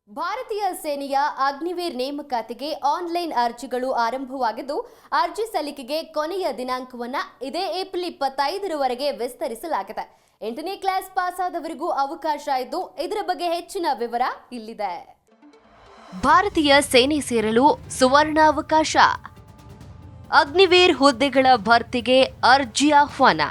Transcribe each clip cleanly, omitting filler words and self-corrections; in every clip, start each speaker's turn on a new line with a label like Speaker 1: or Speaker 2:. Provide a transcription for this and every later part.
Speaker 1: ಭಾರತೀಯ ಸೇನೆಯ ಅಗ್ನಿವೀರ್ ನೇಮಕಾತಿಗೆ ಆನ್ಲೈನ್ ಅರ್ಜಿಗಳು ಆರಂಭವಾಗಿದ್ದು ಅರ್ಜಿ ಸಲ್ಲಿಕೆಗೆ ಕೊನೆಯ ದಿನಾಂಕವನ್ನು ಇದೇ ಏಪ್ರಿಲ್ 25ರವರೆಗೆ ವಿಸ್ತರಿಸಲಾಗಿದೆ. 8ನೇ ಕ್ಲಾಸ್ ಪಾಸ್ ಆದವರಿಗೂ ಅವಕಾಶ ಇದ್ದು ಇದರ ಬಗ್ಗೆ ಹೆಚ್ಚಿನ ವಿವರ ಇಲ್ಲಿದೆ. ಭಾರತೀಯ ಸೇನೆ ಸೇರಲು ಸುವರ್ಣಾವಕಾಶ. ಅಗ್ನಿವೀರ್ ಹುದ್ದೆಗಳ ಭರ್ತಿಗೆ ಅರ್ಜಿ ಆಹ್ವಾನ.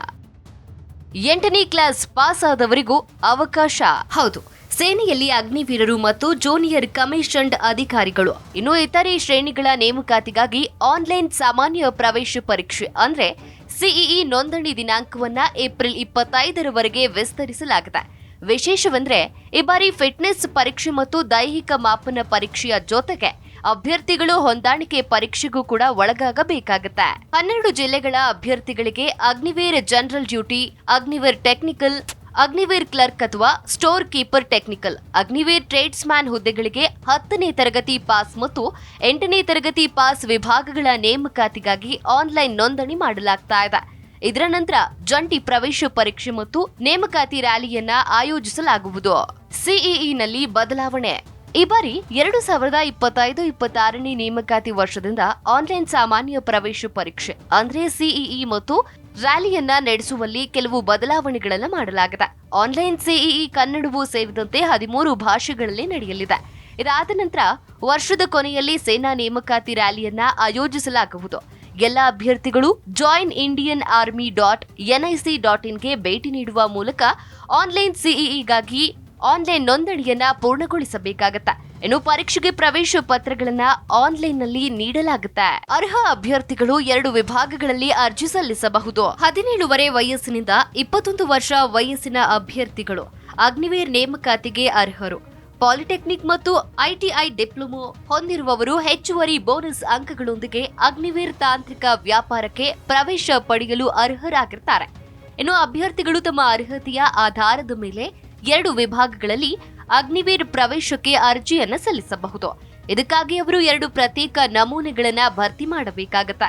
Speaker 1: 8ನೇ ಕ್ಲಾಸ್ ಪಾಸ್ ಆದವರಿಗೂ ಅವಕಾಶ. ಹೌದು, ಸೇನೆಯಲ್ಲಿ ಅಗ್ನಿವೀರರು ಮತ್ತು ಜೂನಿಯರ್ ಕಮಿಷನ್ಡ್ ಅಧಿಕಾರಿಗಳು ಇನ್ನು ಇತರೆ ಶ್ರೇಣಿಗಳ ನೇಮಕಾತಿಗಾಗಿ ಆನ್ಲೈನ್ ಸಾಮಾನ್ಯ ಪ್ರವೇಶ ಪರೀಕ್ಷೆ ಅಂದ್ರೆ ಸಿಇಇ ನೋಂದಣಿ ದಿನಾಂಕವನ್ನ ಏಪ್ರಿಲ್ 25ರವರೆಗೆ ವಿಸ್ತರಿಸಲಾಗಿದೆ. ವಿಶೇಷವೆಂದ್ರೆ ಈ ಬಾರಿ ಫಿಟ್ನೆಸ್ ಪರೀಕ್ಷೆ ಮತ್ತು ದೈಹಿಕ ಮಾಪನ ಪರೀಕ್ಷೆಯ ಜೊತೆಗೆ ಅಭ್ಯರ್ಥಿಗಳು ಹೊಂದಾಣಿಕೆ ಪರೀಕ್ಷೆಗೂ ಕೂಡ ಒಳಗಾಗಬೇಕಾಗುತ್ತೆ. 12 ಜಿಲ್ಲೆಗಳ ಅಭ್ಯರ್ಥಿಗಳಿಗೆ Agniveer general duty, Agniveer technical, Agniveer clerk ಅಥವಾ store keeper technical, Agniveer tradesman ಹುದ್ದೆಗಳಿಗೆ 10ನೇ ತರಗತಿ ಪಾಸ್ ಮತ್ತು 8ನೇ ತರಗತಿ ಪಾಸ್ ವಿಭಾಗಗಳ ನೇಮಕಾತಿಗಾಗಿ ಆನ್ಲೈನ್ ನೋಂದಣಿ ಮಾಡಲಾಗ್ತಾ ಇದೆ. ಇದರ ನಂತರ ಜಂಟಿ ಪ್ರವೇಶ ಪರೀಕ್ಷೆ ಮತ್ತು ನೇಮಕಾತಿ ರ್ಯಾಲಿಯನ್ನ ಆಯೋಜಿಸಲಾಗುವುದು. ಸಿಇಇನಲ್ಲಿ ಬದಲಾವಣೆ. ಈ ಬಾರಿ 2025-26ನೇ ನೇಮಕಾತಿ ವರ್ಷದಿಂದ ಆನ್ಲೈನ್ ಸಾಮಾನ್ಯ ಪ್ರವೇಶ ಪರೀಕ್ಷೆ ಅಂದ್ರೆ ಸಿಇಇ ಮತ್ತು ರ್ಯಾಲಿಯನ್ನ ನಡೆಸುವಲ್ಲಿ ಕೆಲವು ಬದಲಾವಣೆಗಳನ್ನು ಮಾಡಲಾಗಿದೆ. ಆನ್ಲೈನ್ ಸಿಇಇ ಕನ್ನಡವೂ ಸೇರಿದಂತೆ 13 ಭಾಷೆಗಳಲ್ಲಿ ನಡೆಯಲಿದೆ. ಇದಾದ ನಂತರ ವರ್ಷದ ಕೊನೆಯಲ್ಲಿ ಸೇನಾ ನೇಮಕಾತಿ ರ್ಯಾಲಿಯನ್ನ ಆಯೋಜಿಸಲಾಗುವುದು. ಎಲ್ಲ ಅಭ್ಯರ್ಥಿಗಳು joinIndianArmy.nic.inಗೆ ಭೇಟಿ ನೀಡುವ ಮೂಲಕ ಆನ್ಲೈನ್ ಸಿಇಇಗಾಗಿ ಆನ್ಲೈನ್ ನೋಂದಣಿಯನ್ನ ಪೂರ್ಣಗೊಳಿಸಬೇಕಾಗತ್ತೆ. ಇನ್ನು ಪರೀಕ್ಷೆಗೆ ಪ್ರವೇಶ ಪತ್ರಗಳನ್ನ ಆನ್ಲೈನ್ನಲ್ಲಿ ನೀಡಲಾಗುತ್ತೆ. ಅರ್ಹ ಅಭ್ಯರ್ಥಿಗಳು 2 ವಿಭಾಗಗಳಲ್ಲಿ ಅರ್ಜಿ ಸಲ್ಲಿಸಬಹುದು. 17 ವಯಸ್ಸಿನಿಂದ 21 ವರ್ಷ ವಯಸ್ಸಿನ ಅಭ್ಯರ್ಥಿಗಳು ಅಗ್ನಿವೀರ್ ನೇಮಕಾತಿಗೆ ಅರ್ಹರು. ಪಾಲಿಟೆಕ್ನಿಕ್ ಮತ್ತು ಐಟಿಐ ಡಿಪ್ಲೊಮೊ ಹೊಂದಿರುವವರು ಹೆಚ್ಚುವರಿ ಬೋನಸ್ ಅಂಕಗಳೊಂದಿಗೆ ಅಗ್ನಿವೀರ್ ತಾಂತ್ರಿಕ ವ್ಯಾಪಾರಕ್ಕೆ ಪ್ರವೇಶ ಪಡೆಯಲು ಅರ್ಹರಾಗಿರ್ತಾರೆ. ಇನ್ನು ಅಭ್ಯರ್ಥಿಗಳು ತಮ್ಮ ಅರ್ಹತೆಯ ಆಧಾರದ ಮೇಲೆ 2 ವಿಭಾಗಗಳಲ್ಲಿ ಅಗ್ನಿವೀರ್ ಪ್ರವೇಶಕ್ಕೆ ಅರ್ಜಿಯನ್ನ ಸಲ್ಲಿಸಬಹುದು. ಇದಕ್ಕಾಗಿ ಅವರು 2 ಪ್ರತ್ಯೇಕ ನಮೂನೆಗಳನ್ನ ಭರ್ತಿ ಮಾಡಬೇಕಾಗತ್ತೆ.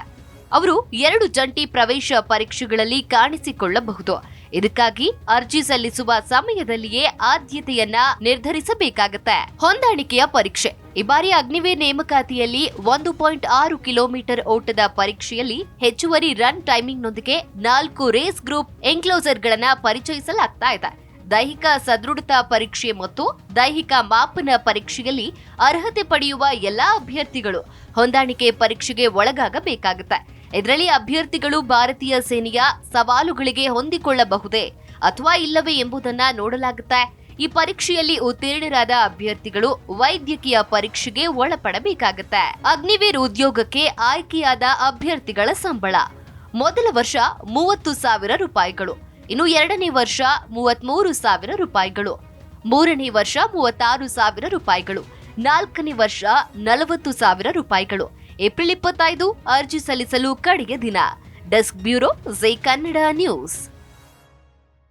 Speaker 1: ಅವರು 2 ಜಂಟಿ ಪ್ರವೇಶ ಪರೀಕ್ಷೆಗಳಲ್ಲಿ ಕಾಣಿಸಿಕೊಳ್ಳಬಹುದು. ಇದಕ್ಕಾಗಿ ಅರ್ಜಿ ಸಲ್ಲಿಸುವ ಸಮಯದಲ್ಲಿಯೇ ಆದ್ಯತೆಯನ್ನ ನಿರ್ಧರಿಸಬೇಕಾಗತ್ತೆ. ಹೊಂದಾಣಿಕೆಯ ಪರೀಕ್ಷೆ. ಈ ಬಾರಿ ಅಗ್ನಿವೀರ್ ನೇಮಕಾತಿಯಲ್ಲಿ 1.6 ಕಿಲೋಮೀಟರ್ ಓಟದ ಪರೀಕ್ಷೆಯಲ್ಲಿ ಹೆಚ್ಚುವರಿ ರನ್ ಟೈಮಿಂಗ್ನೊಂದಿಗೆ 4 ರೇಸ್ ಗ್ರೂಪ್ ಎನ್ಕ್ಲೋಸರ್ಗಳನ್ನ ಪರಿಚಯಿಸಲಾಗ್ತಾ ಇದೆ. ದೈಹಿಕ ಸದೃಢತಾ ಪರೀಕ್ಷೆ ಮತ್ತು ದೈಹಿಕ ಮಾಪನ ಪರೀಕ್ಷೆಯಲ್ಲಿ ಅರ್ಹತೆ ಪಡೆಯುವ ಎಲ್ಲಾ ಅಭ್ಯರ್ಥಿಗಳು ಹೊಂದಾಣಿಕೆ ಪರೀಕ್ಷೆಗೆ ಒಳಗಾಗಬೇಕಾಗುತ್ತೆ. ಇದರಲ್ಲಿ ಅಭ್ಯರ್ಥಿಗಳು ಭಾರತೀಯ ಸೇನೆಯ ಸವಾಲುಗಳಿಗೆ ಹೊಂದಿಕೊಳ್ಳಬಹುದೇ ಅಥವಾ ಇಲ್ಲವೇ ಎಂಬುದನ್ನ ನೋಡಲಾಗುತ್ತೆ. ಈ ಪರೀಕ್ಷೆಯಲ್ಲಿ ಉತ್ತೀರ್ಣರಾದ ಅಭ್ಯರ್ಥಿಗಳು ವೈದ್ಯಕೀಯ ಪರೀಕ್ಷೆಗೆ ಒಳಪಡಬೇಕಾಗುತ್ತೆ. ಅಗ್ನಿವೀರ್ ಉದ್ಯೋಗಕ್ಕೆ ಆಯ್ಕೆಯಾದ ಅಭ್ಯರ್ಥಿಗಳ ಸಂಬಳ. ಮೊದಲ ವರ್ಷ 30,000 ರೂಪಾಯಿಗಳು, ಇನ್ನು 2ನೇ ವರ್ಷ 33,000 ರೂಪಾಯಿಗಳು, 3ನೇ ವರ್ಷ 36,000 ರೂಪಾಯಿಗಳು, 4ನೇ ವರ್ಷ 40,000 ರೂಪಾಯಿಗಳು. ಏಪ್ರಿಲ್ 25 ಅರ್ಜಿ ಸಲ್ಲಿಸಲು ಕಡೆಯ ದಿನ. ಡೆಸ್ಕ್ ಬ್ಯೂರೋ, ಜೈ ಕನ್ನಡ ನ್ಯೂಸ್.